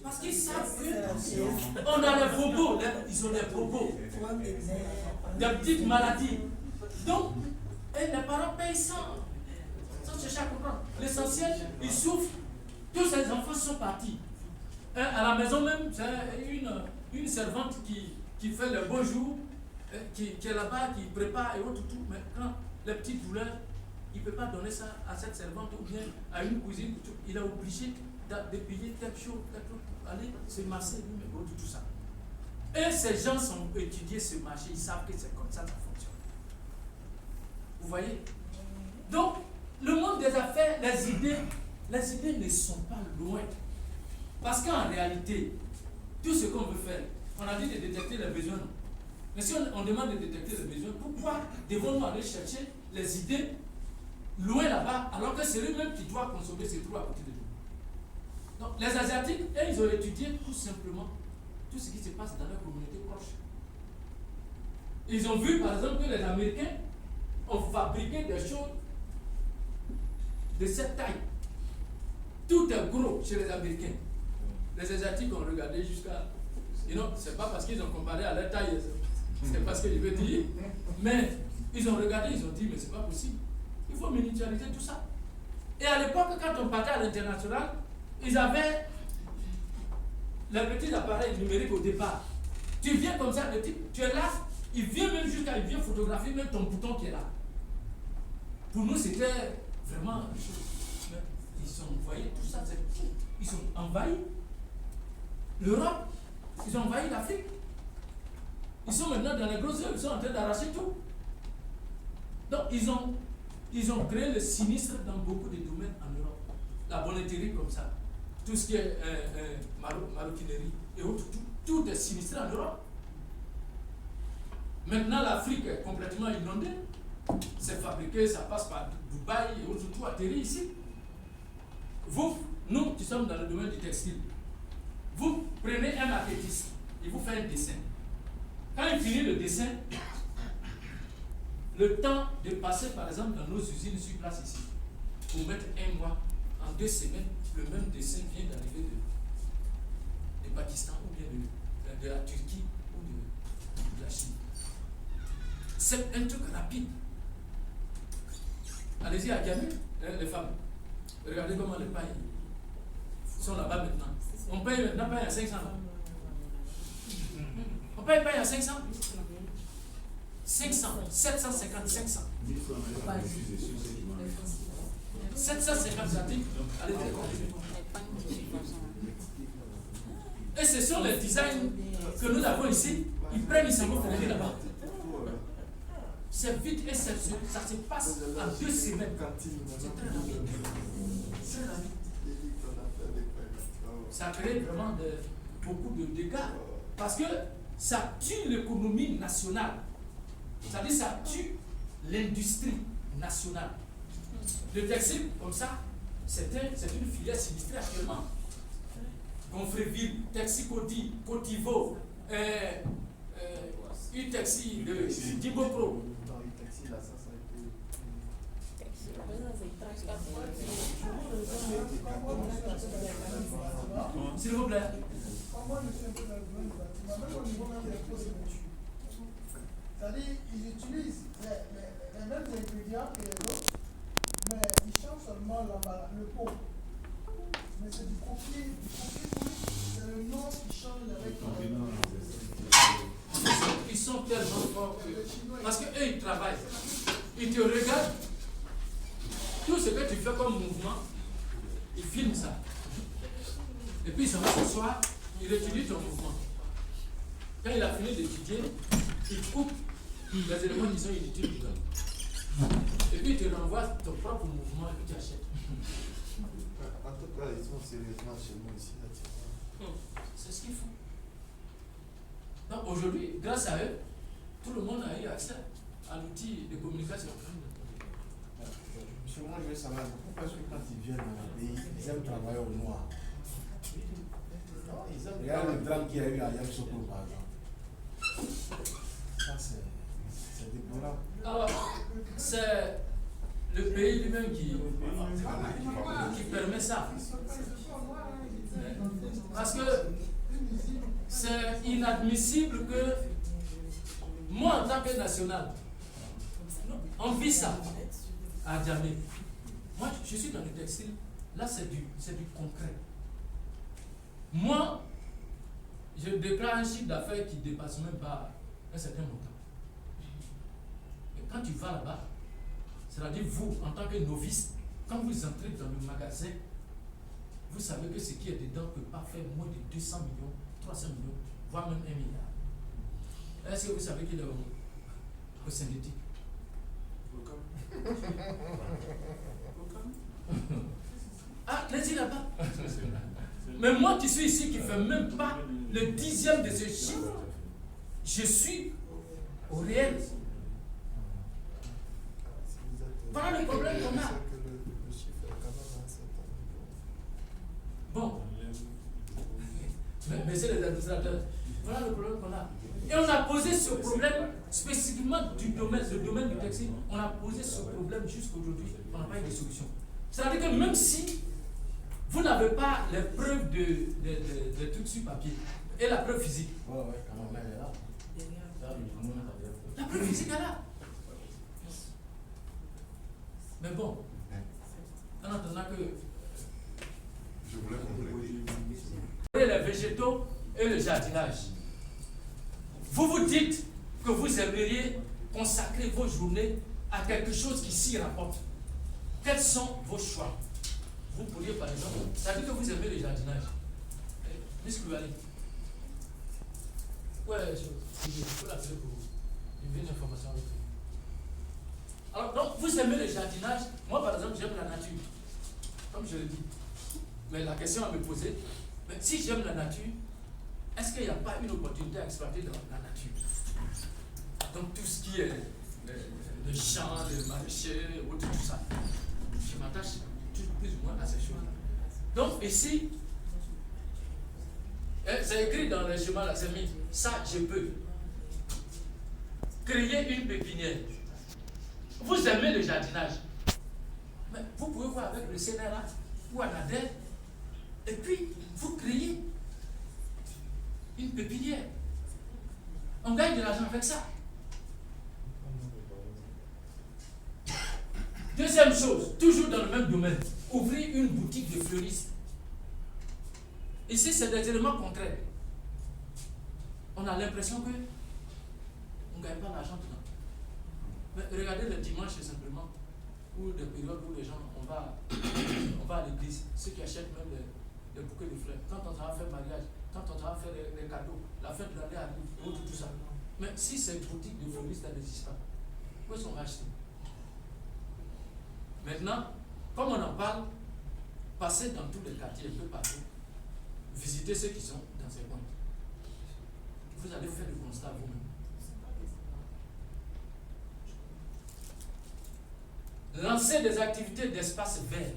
Parce qu'ils savent qu'on a les bobos, ils ont des bobos, des petites maladies. Donc, et les parents payent sans chercher à comprendre. L'essentiel, ils souffrent. Tous ces enfants sont partis. À la maison même, c'est une servante qui fait le beau jour, qui est là-bas, qui prépare et autres, tout. Mais quand les petites douleurs, il ne peut pas donner ça à cette servante ou bien à une cousine. Il est obligé de payer quelque chose pour aller se masser lui-même, tout ça. Et ces gens ont étudié ce marché, ils savent que c'est comme ça que ça fonctionne. Vous voyez? Donc, le monde des affaires, les idées ne sont pas loin. Parce qu'en réalité, tout ce qu'on veut faire, on a dit de détecter les besoins. Mais si on demande de détecter les besoins, pourquoi devons-nous aller chercher les idées loin là-bas, alors que c'est lui-même qui doit consommer ses trous à côté de nous? Donc, les Asiatiques, ils ont étudié tout simplement tout ce qui se passe dans leur communauté proche. Ils ont vu, par exemple, que les Américains ont fabriqué des choses de cette taille. Tout est gros chez les Américains. Les Asiatiques ont regardé jusqu'à... c'est pas parce qu'ils ont comparé à leur taille, c'est pas ce que je veux dire. Mais ils ont regardé, ils ont dit, mais c'est pas possible. Il faut miniaturiser tout ça. Et à l'époque, quand on partait à l'international, ils avaient les petits appareils numériques au départ. Tu viens comme ça, le type, tu es là, il vient même jusqu'à, il vient photographier même ton bouton qui est là. Pour nous, c'était vraiment... Ils ont envoyé tout ça, ils ont envahi l'Europe, ils ont envahi l'Afrique. Ils sont maintenant dans les grosses œuvres, ils sont en train d'arracher tout. Donc, ils ont créé le sinistre dans beaucoup de domaines en Europe. La bonnetterie comme ça, tout ce qui est maroquinerie et autres, tout est sinistré en Europe. Maintenant, l'Afrique est complètement inondée. C'est fabriqué, ça passe par Dubaï et autres, tout atterrit ici. Nous qui sommes dans le domaine du textile, vous prenez un artiste, il vous fait un dessin. Quand il finit le dessin, le temps de passer par exemple dans nos usines sur place ici, pour mettre un mois, en 2 semaines, le même dessin vient d'arriver de Pakistan ou bien de la Turquie ou de la Chine. C'est un truc rapide. Allez-y à Gamé, les femmes. Regardez comment les pailles sont là-bas maintenant. On paye maintenant paille à 500. On paye paille à 500. 500, 750, 500. 750 articles. Et ce sont les designs que nous avons ici. Ils prennent, ils s'en vont faire là-bas. C'est vite et ça se passe en 2 semaines. C'est très rapide. Très rapide. Ça crée vraiment beaucoup de dégâts. Parce que ça tue l'économie nationale. C'est-à-dire ça tue l'industrie nationale. Le textile, comme ça, c'est une filière sinistrée actuellement. Gonfreville, Texicodi, Cotivo, Utexi de Dibopro. S'il vous plaît. Moi, je suis un peu dans le domaine du bâtiment, même au niveau même des postes de voiture. C'est-à-dire, ils utilisent les mêmes ingrédients que les autres, mais ils changent seulement le pot. Mais c'est du copier, c'est le nom qui change avec Ils sont tellement forts parce qu'eux, ils travaillent. Ils te regardent. Tout ce que tu fais comme mouvement, ils filment ça. Et puis, ils s'en vont s'asseoir, ils étudient ton mouvement. Quand il a fini d'étudier, il coupe les éléments qui sont inutiles dedans. Et puis, il te renvoie ton propre mouvement et puis tu achètes. En tout cas, ils sont sérieusement chez nous ici. C'est ce qu'ils font. Donc aujourd'hui, grâce à eux, tout le monde a eu accès à l'outil de communication. Monsieur, moi je veux savoir pourquoi est-ce que quand ils viennent dans le pays, ils aiment travailler au noir. Regarde le drame qu'il y a eu à Yamoussoukro par exemple. Ça c'est déplorable. Alors, c'est le pays lui-même qui permet ça. Parce que c'est inadmissible que moi, en tant que national, on vit ça à Djamé. Moi, je suis dans le textile. Là, c'est du concret. Moi, je déclare un chiffre d'affaires qui ne dépasse même pas un certain montant. Et quand tu vas là-bas, c'est-à-dire vous, en tant que novice, quand vous entrez dans le magasin, vous savez que ce qui est dedans ne peut pas faire moins de 200 millions, 300 millions, voire même 1 milliard. Est-ce que vous savez qu'il est au synthétique? Ah, ne dis pas. Mais moi qui suis ici, qui ne fais même pas le 10e de ce chiffre, je suis au réel. Voilà le problème qu'on a. Bon. Mais c'est les administrateurs. Voilà le problème qu'on a. Et on a posé ce problème spécifiquement du domaine du textile. On a posé ce problème jusqu'aujourd'hui. On n'a pas eu de solution. C'est-à-dire que même si vous n'avez pas les preuves de trucs sur papier et la preuve physique. La preuve physique est là. Mais bon, en attendant que Je voulais compléter. les végétaux et le jardinage, vous dites que vous aimeriez consacrer vos journées à quelque chose qui s'y rapporte. Quels sont vos choix? Vous pourriez par exemple, ça veut dire que vous aimez le jardinage. Miss Kouali. Ouais, je peux l'appeler pour une information avec vous. Alors, donc, vous aimez le jardinage. Moi, par exemple, j'aime la nature. Comme je le dis. Mais la question à me poser, mais si j'aime la nature, est-ce qu'il n'y a pas une opportunité à exploiter dans la nature? Donc, tout ce qui est le champ, le maraîcher, tout ça. Je m'attache plus ou moins à ces choses-là. Donc, ici, c'est écrit dans le schéma là, c'est mis, ça, je peux. Créer une pépinière. Vous aimez le jardinage. Mais vous pouvez voir avec le CNRA ou un ADER, et puis vous créez une pépinière. On gagne de l'argent avec ça. Deuxième chose, toujours dans le même domaine, ouvrir une boutique de fleuristes. Ici, c'est des éléments concrets. On a l'impression que on ne gagne pas l'argent dedans. Mais regardez le dimanche simplement, ou des périodes où les gens, on va à l'église, ceux qui achètent même des bouquets de fleurs, quand on va faire mariage, quand on va faire les cadeaux, la fête de l'année arrive, tout ça. Mais si ces boutiques de fleuristes n'existent pas, où est-ce qu'on va acheter? Maintenant, comme on en parle, passez dans tous les quartiers, un peu partout, visitez ceux qui sont dans ces coins. Vous allez faire le constat vous-même. Lancer des activités d'espace vert.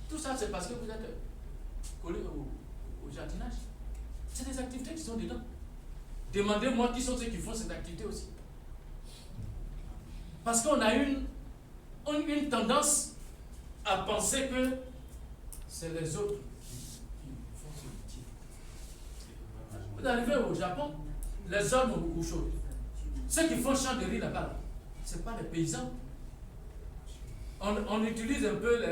Tout ça, c'est parce que vous êtes collé au jardinage. C'est des activités qui sont dedans. Demandez-moi qui sont ceux qui font cette activité aussi. Parce qu'on a une tendance à penser que c'est les autres qui font ce métier. Vous arrivez au Japon, les hommes au chaud. Ceux qui font champ de riz là-bas, ce n'est pas les paysans. On utilise un peu,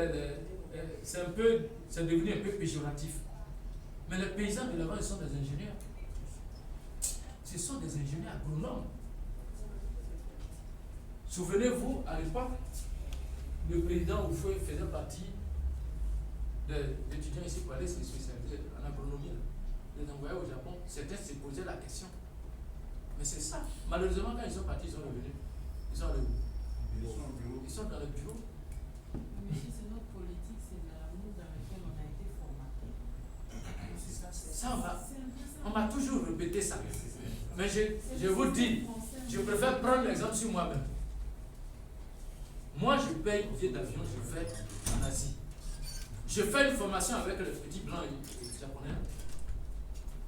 c'est devenu un peu péjoratif. Mais les paysans de là-bas, ils sont des ingénieurs. Ce sont des ingénieurs agronomes. Souvenez-vous, à l'époque, le président Oufoué faisait partie des étudiants ici pour aller se spécialiser en agronomie. Les envoyés au Japon, certains se posaient la question. Mais c'est ça. Malheureusement, quand ils sont partis, ils sont revenus. Ils sont Ils sont dans le bureau. Mais si c'est notre politique, c'est l'amour dans lequel on a été formaté. Ça, on m'a toujours répété ça. Mais je vous dis, je préfère prendre l'exemple sur moi-même. Moi, je paye billet d'avion, je vais en Asie. Je fais une formation avec le petit blanc japonais.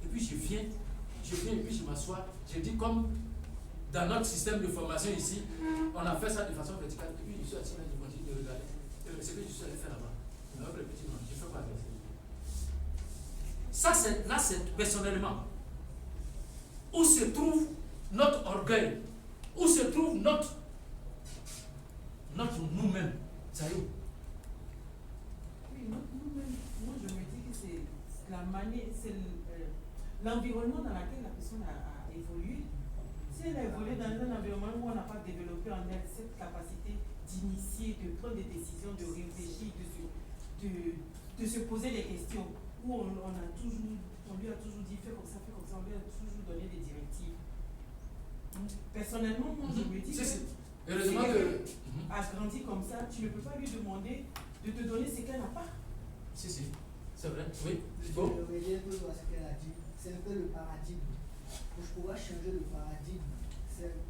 Et puis je viens et puis je m'assois. Je dis comme dans notre système de formation ici, on a fait ça de façon verticale. Et puis je suis assis là, je continue de regarder. C'est ce que je suis allé faire là-bas. Avec le petit blanc, je fais quoi avec ça? Ça, c'est personnellement. Où se trouve notre orgueil? Où se trouve notre nous-mêmes? Ça y est. Oui, nous-mêmes, moi je me dis que c'est la manière, c'est l'environnement dans lequel la personne a évolué. Si elle a évolué dans un environnement où on n'a pas développé en elle cette capacité d'initier, de prendre des décisions, de réfléchir, de se poser des questions, où on lui a toujours dit fais comme ça, on lui a toujours donné des directives. Donc, personnellement, moi je me dis que si Heureusement quelqu'un que. a grandi comme ça, tu ne peux pas lui demander de te donner ce qu'elle n'a pas. Si, c'est vrai. Oui. Je Bon. vais revenir un peu à ce qu'elle a dit. C'est un peu le paradigme. Pour pouvoir changer le paradigme,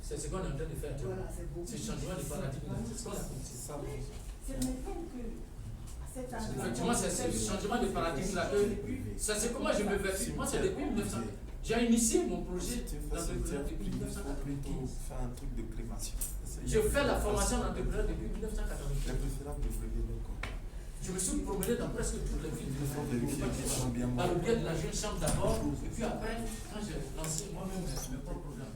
C'est ce qu'on est en train de faire. voilà, c'est beaucoup. C'est le changement de paradigme. C'est ce qu'on a compris. C'est maintenant que, à cet âge-là, Effectivement, c'est le changement de paradigme là que. C'est comment je me vertis. Moi, c'est depuis 1900. J'ai initié mon projet d'entrepreneur depuis 1980. plutôt faire un truc de crémation. Je fais la formation d'entrepreneur depuis 1995. C'est préférable de prévenir le corps. Je me suis promené dans presque toutes les villes. Il faut vérifier qu'ils sont bien Par le morts. biais de la jeune chambre d'abord, et puis après, quand j'ai lancé moi-même mes propres programmes.